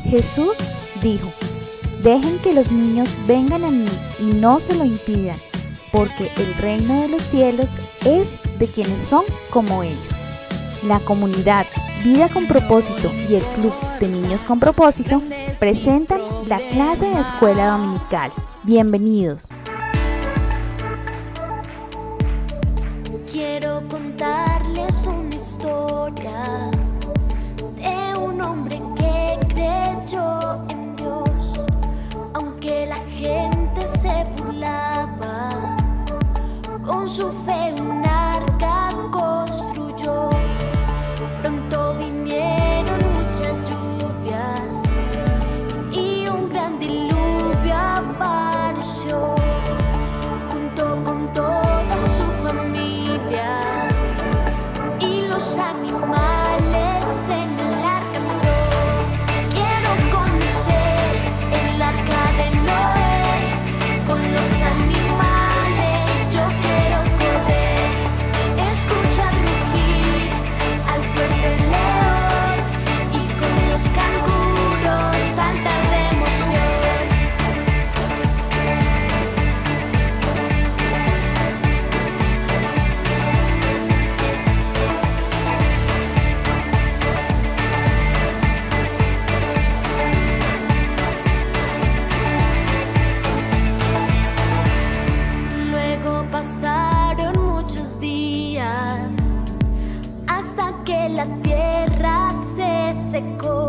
Jesús dijo: dejen que los niños vengan a mí y no se lo impidan, porque el reino de los cielos es de quienes son como ellos. La comunidad Vida con Propósito y el Club de Niños con Propósito presentan la clase de escuela dominical. Bienvenidos. Quiero contarles una historia de un hombre que creyó en Dios, aunque la gente se burlaba. Con su fe un arca construyó. Pronto vinieron muchas lluvias y un gran diluvio apareció, junto con toda su familia y los animales en el arca entró. Quiero conocer el arca de Noé, con los animales yo quiero correr, escuchar rugir al fuerte león y con los canguros saltar de emoción. Luego pasaron muchos días hasta que la tierra se secó.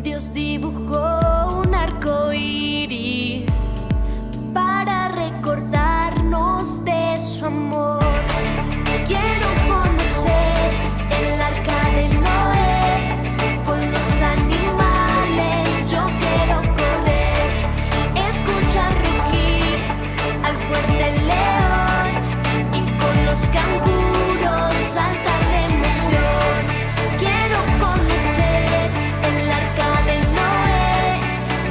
Dios dibujó un arco iris para recordarnos de su amor. Quiero conocer el arca de Noé, con los animales yo quiero correr, escuchar rugir al fuerte león y con los canguros saltar de emoción. Quiero conocer el arca de Noé,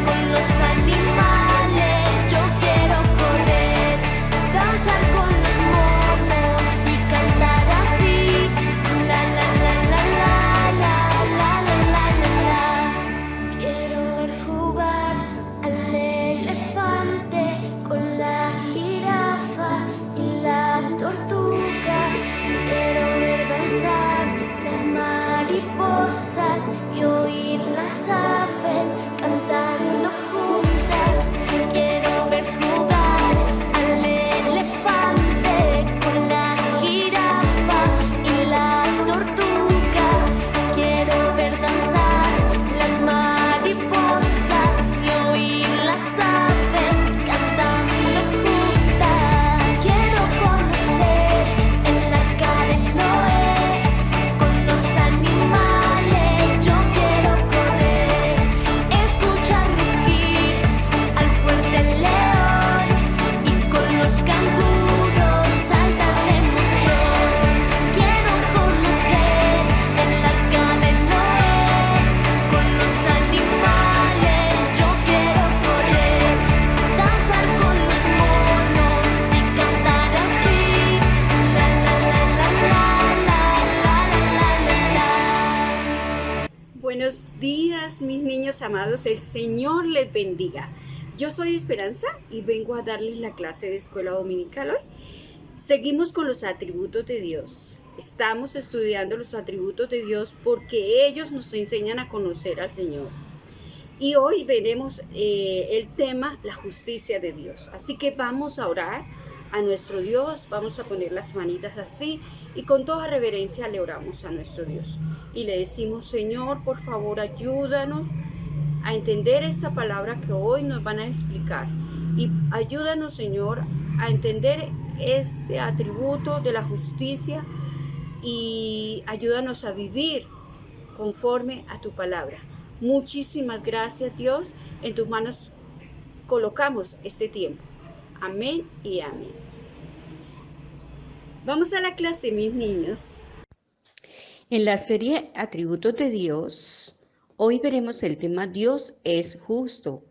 con los animales yo quiero correr, danzar con los monos y cantar así, la la la la la la la la la la. Quiero ver jugar al elefante con la jirafa y la tortuga. Quiero ver danzar las mariposas y oír las aves cantando juntas. Quiero ver jugar al elefante con la jirafa y la tortuga. Quiero ver danzar las mariposas y oír las aves cantando juntas. Quiero conocer el arca de Noé, con los animales yo quiero correr, escuchar rugir al fuerte león y con los canguros saltar de emoción. Quiero conocer el arca de Noé, con los animales yo quiero correr, danzar con los monos y cantar así, la la la la la la la la la. Buenos días, mis niños amados, el Señor les bendiga. Yo soy Esperanza y vengo a darles la clase de escuela dominical hoy. Seguimos con los atributos de Dios. Estamos estudiando los atributos de Dios porque ellos nos enseñan a conocer al Señor. Y hoy veremos el tema, la justicia de Dios. Así que vamos a orar a nuestro Dios, vamos a poner las manitas así y con toda reverencia le oramos a nuestro Dios. Y le decimos: Señor, por favor, ayúdanos a entender esa palabra que hoy nos van a explicar. Y ayúdanos, Señor, a entender este atributo de la justicia y ayúdanos a vivir conforme a tu palabra. Muchísimas gracias, Dios. En tus manos colocamos este tiempo. Amén y amén. Vamos a la clase, mis niños. En la serie Atributos de Dios, hoy veremos el tema Dios es justo,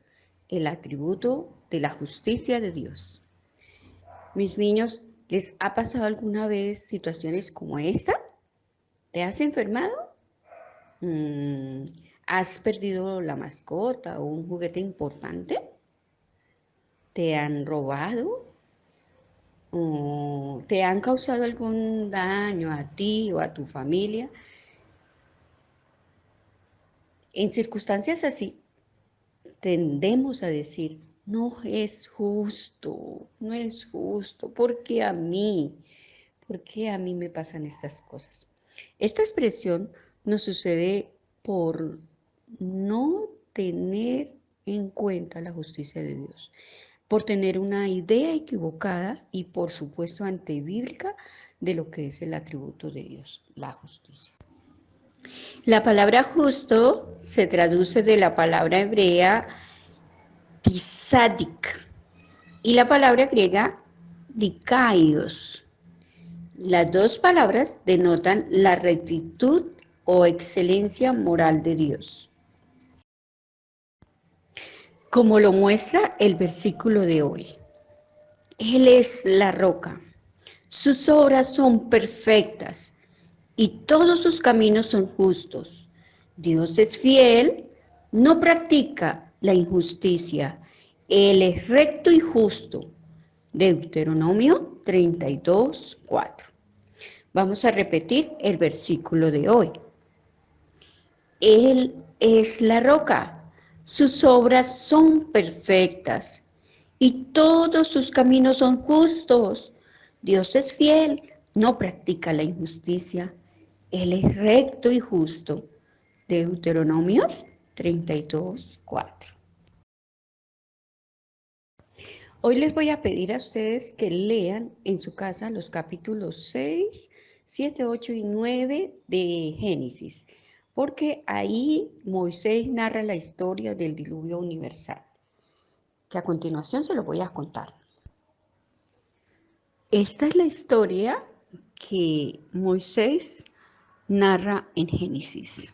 el atributo de la justicia de Dios. Mis niños, ¿les ha pasado alguna vez situaciones como esta? ¿Te has enfermado? ¿Has perdido la mascota o un juguete importante? ¿Te han robado? ¿O te han causado algún daño a ti o a tu familia? En circunstancias así, tendemos a decir, no es justo, no es justo, ¿por qué a mí? ¿Por qué a mí me pasan estas cosas? Esta expresión nos sucede por no tener en cuenta la justicia de Dios, por tener una idea equivocada y por supuesto antibíblica de lo que es el atributo de Dios, la justicia. La palabra justo se traduce de la palabra hebrea tisadik y la palabra griega dikaios. Las dos palabras denotan la rectitud o excelencia moral de Dios, como lo muestra el versículo de hoy. Él es la roca, sus obras son perfectas y todos sus caminos son justos. Dios es fiel, no practica la injusticia, Él es recto y justo. Deuteronomio 32:4. Vamos a repetir el versículo de hoy. Él es la roca, sus obras son perfectas y todos sus caminos son justos. Dios es fiel, no practica la injusticia. Él es recto y justo. Deuteronomio 32:4. Hoy les voy a pedir a ustedes que lean en su casa los capítulos 6, 7, 8 y 9 de Génesis, porque ahí Moisés narra la historia del diluvio universal, que a continuación se lo voy a contar. Esta es la historia que Moisés narra en Génesis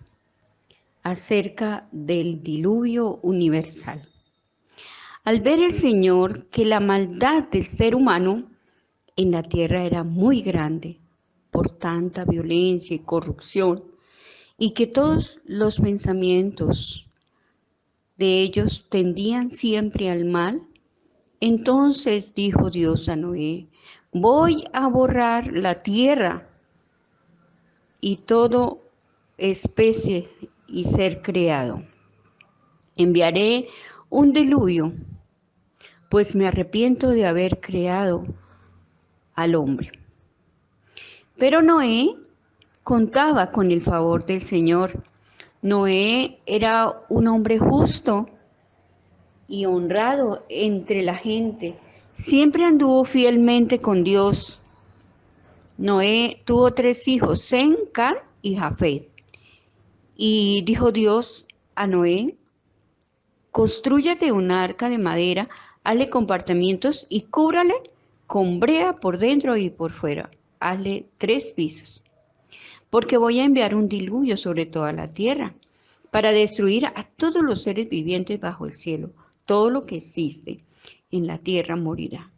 acerca del diluvio universal. Al ver el Señor que la maldad del ser humano en la tierra era muy grande por tanta violencia y corrupción, y que todos los pensamientos de ellos tendían siempre al mal, entonces dijo Dios a Noé, voy a borrar la tierra y toda especie y ser creado. Enviaré un diluvio, pues me arrepiento de haber creado al hombre. Pero Noé contaba con el favor del Señor. Noé era un hombre justo y honrado entre la gente. Siempre anduvo fielmente con Dios. Noé tuvo 3 hijos, Sem, Cam y Jafet. Y dijo Dios a Noé, constrúyate una arca de madera, hazle compartimientos y cúbrale con brea por dentro y por fuera. Hazle 3 pisos. Porque voy a enviar un diluvio sobre toda la tierra para destruir a todos los seres vivientes bajo el cielo. Todo lo que existe en la tierra morirá.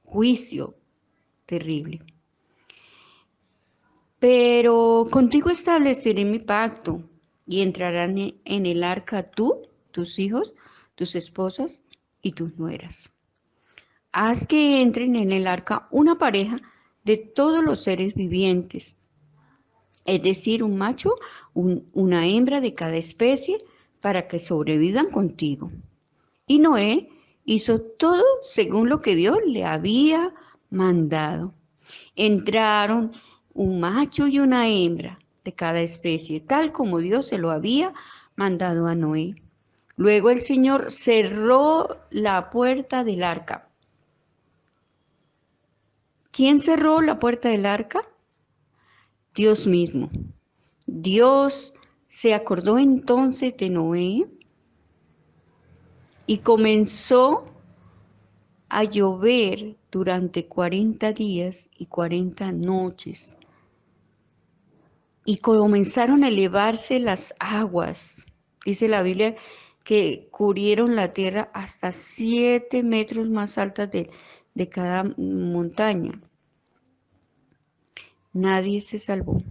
Juicio terrible. Pero contigo estableceré mi pacto y entrarán en el arca tú, tus hijos, tus esposas y tus nueras. Haz que entren en el arca una pareja de todos los seres vivientes, es decir, un macho, una hembra de cada especie, para que sobrevivan contigo. Y Noé hizo todo según lo que Dios le había mandado. Entraron un macho y una hembra de cada especie, tal como Dios se lo había mandado a Noé. Luego el Señor cerró la puerta del arca. ¿Quién cerró la puerta del arca? Dios mismo. Dios se acordó entonces de Noé y comenzó a llover durante 40 días y 40 noches. Y comenzaron a elevarse las aguas. Dice la Biblia que cubrieron la tierra hasta 7 metros más altas de cada montaña. Nadie se salvó.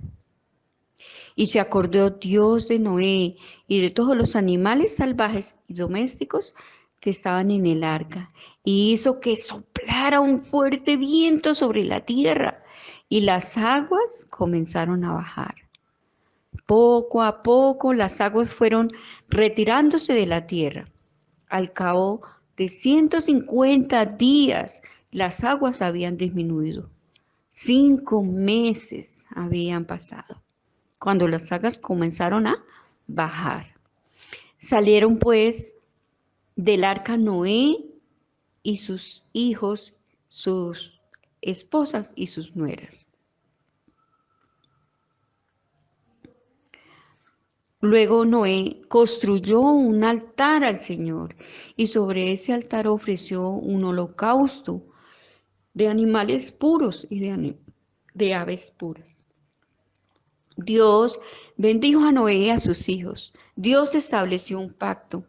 Y se acordó Dios de Noé y de todos los animales salvajes y domésticos que estaban en el arca, y hizo que soplara un fuerte viento sobre la tierra, y las aguas comenzaron a bajar. Poco a poco las aguas fueron retirándose de la tierra. Al cabo de 150 días, las aguas habían disminuido. 5 meses habían pasado cuando las aguas comenzaron a bajar. Salieron pues del arca Noé y sus hijos, sus esposas y sus nueras. Luego Noé construyó un altar al Señor y sobre ese altar ofreció un holocausto de animales puros y de aves puras. Dios bendijo a Noé y a sus hijos. Dios estableció un pacto.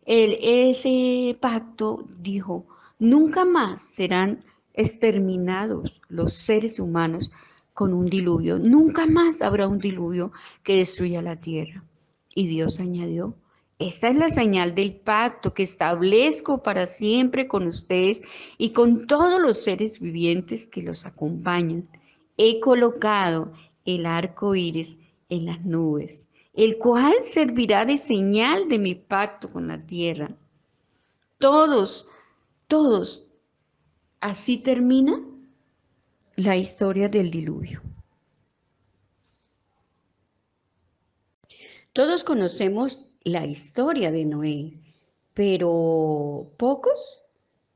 Ese pacto dijo, nunca más serán exterminados los seres humanos con un diluvio. Nunca más habrá un diluvio que destruya la tierra. Y Dios añadió, esta es la señal del pacto que establezco para siempre con ustedes y con todos los seres vivientes que los acompañan. He colocado el arco iris en las nubes, el cual servirá de señal de mi pacto con la tierra. Todos, todos, así termina la historia del diluvio. Todos conocemos la historia de Noé, pero pocos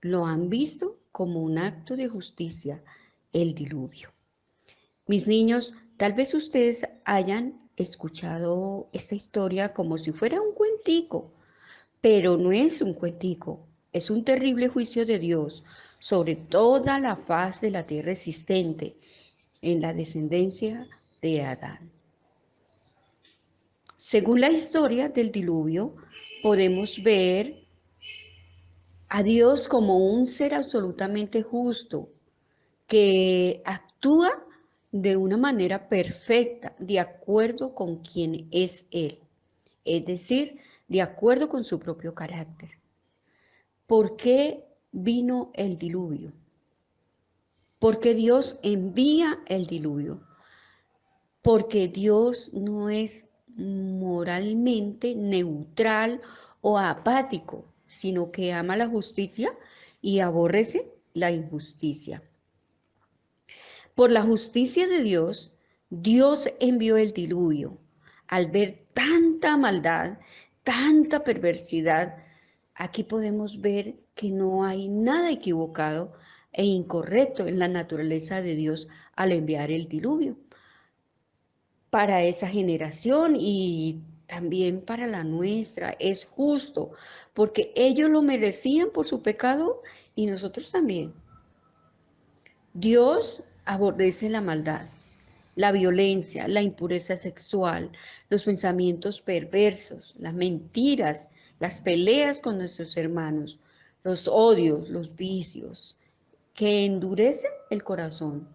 lo han visto como un acto de justicia, el diluvio. Mis niños, tal vez ustedes hayan escuchado esta historia como si fuera un cuentico, pero no es un cuentico, es un terrible juicio de Dios sobre toda la faz de la tierra existente en la descendencia de Adán. Según la historia del diluvio, podemos ver a Dios como un ser absolutamente justo que actúa de una manera perfecta, de acuerdo con quien es Él, es decir, de acuerdo con su propio carácter. ¿Por qué vino el diluvio? Porque Dios envía el diluvio. Porque Dios no es moralmente neutral o apático, sino que ama la justicia y aborrece la injusticia. Por la justicia de Dios, Dios envió el diluvio. Al ver tanta maldad, tanta perversidad, aquí podemos ver que no hay nada equivocado e incorrecto en la naturaleza de Dios al enviar el diluvio para esa generación y también para la nuestra. Es justo, porque ellos lo merecían por su pecado y nosotros también. Dios aborrece la maldad, la violencia, la impureza sexual, los pensamientos perversos, las mentiras, las peleas con nuestros hermanos, los odios, los vicios, que endurecen el corazón.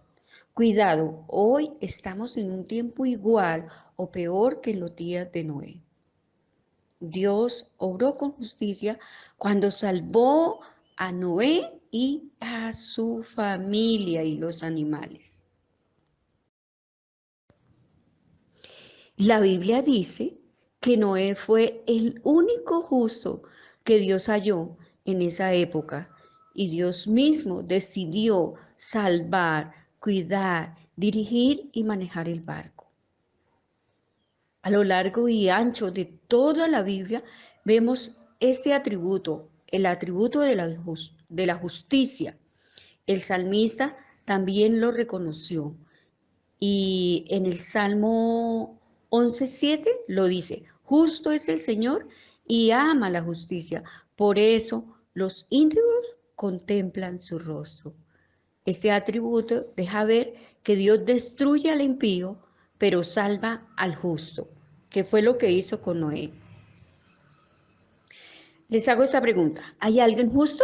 Cuidado, hoy estamos en un tiempo igual o peor que en los días de Noé. Dios obró con justicia cuando salvó a Noé y a su familia y los animales. La Biblia dice que Noé fue el único justo que Dios halló en esa época y Dios mismo decidió salvar, cuidar, dirigir y manejar el barco. A lo largo y ancho de toda la Biblia vemos este atributo, el atributo de la justicia. El salmista también lo reconoció y en el Salmo 11:7 lo dice, justo es el Señor y ama la justicia, por eso los íntegros contemplan su rostro. Este atributo deja ver que Dios destruye al impío, pero salva al justo, que fue lo que hizo con Noé. Les hago esta pregunta, ¿hay alguien justo?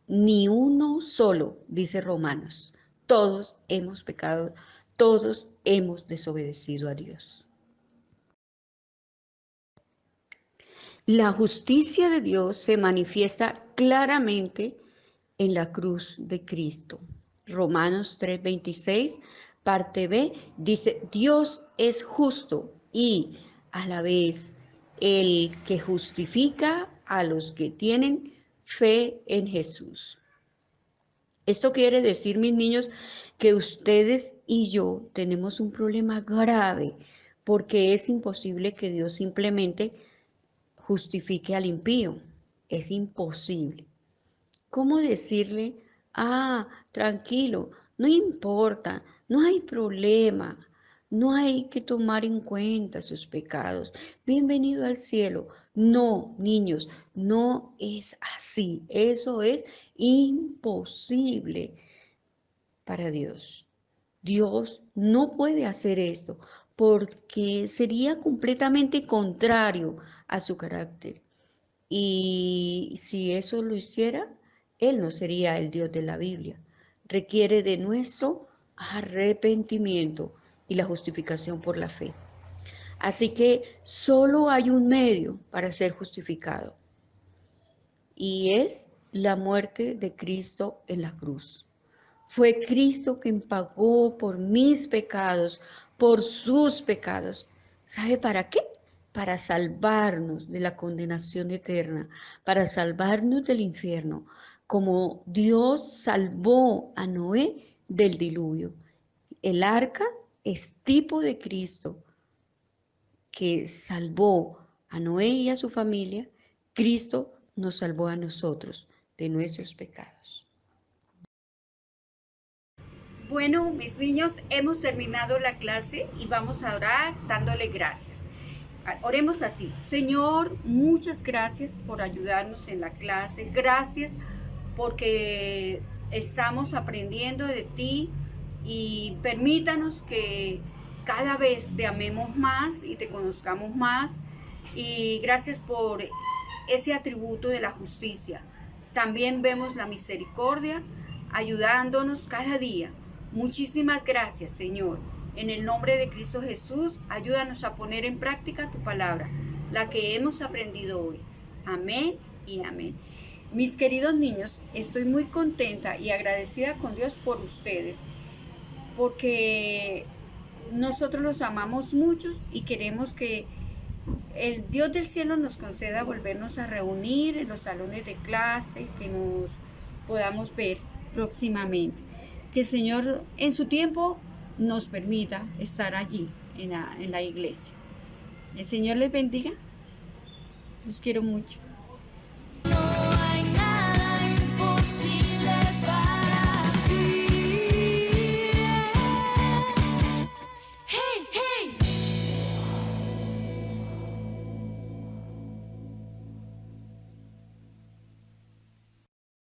Ni uno solo, dice Romanos. Todos hemos pecado, todos hemos desobedecido a Dios. La justicia de Dios se manifiesta claramente en la cruz de Cristo. Romanos 3:26, parte B, dice, Dios es justo y a la vez el que justifica a los que tienen fe en Jesús. Esto quiere decir, mis niños, que ustedes y yo tenemos un problema grave porque es imposible que Dios simplemente justifique al impío. Es imposible. ¿Cómo decirle, tranquilo, no importa, no hay problema, no hay que tomar en cuenta sus pecados, bienvenido al cielo? No, niños, no es así, eso es imposible para Dios. Dios no puede hacer esto porque sería completamente contrario a su carácter. Y si eso lo hiciera, Él no sería el Dios de la Biblia. Requiere de nuestro arrepentimiento y la justificación por la fe. Así que solo hay un medio para ser justificado y es la muerte de Cristo en la cruz. Fue Cristo quien pagó por mis pecados, por sus pecados. ¿Sabe para qué? Para salvarnos de la condenación eterna, para salvarnos del infierno, como Dios salvó a Noé del diluvio. El arca es tipo de Cristo que salvó a Noé y a su familia. Cristo nos salvó a nosotros de nuestros pecados. Bueno, mis niños, hemos terminado la clase y vamos a orar dándole gracias. Oremos así: Señor, muchas gracias por ayudarnos en la clase. Gracias porque estamos aprendiendo de ti y permítanos que cada vez te amemos más y te conozcamos más. Y gracias por ese atributo de la justicia. También vemos la misericordia ayudándonos cada día. Muchísimas gracias, Señor. En el nombre de Cristo Jesús, ayúdanos a poner en práctica tu palabra, la que hemos aprendido hoy. Amén y amén. Mis queridos niños, estoy muy contenta y agradecida con Dios por ustedes, porque nosotros los amamos mucho y queremos que el Dios del cielo nos conceda volvernos a reunir en los salones de clase, que nos podamos ver próximamente. Que el Señor en su tiempo nos permita estar allí en la iglesia. El Señor les bendiga. Los quiero mucho.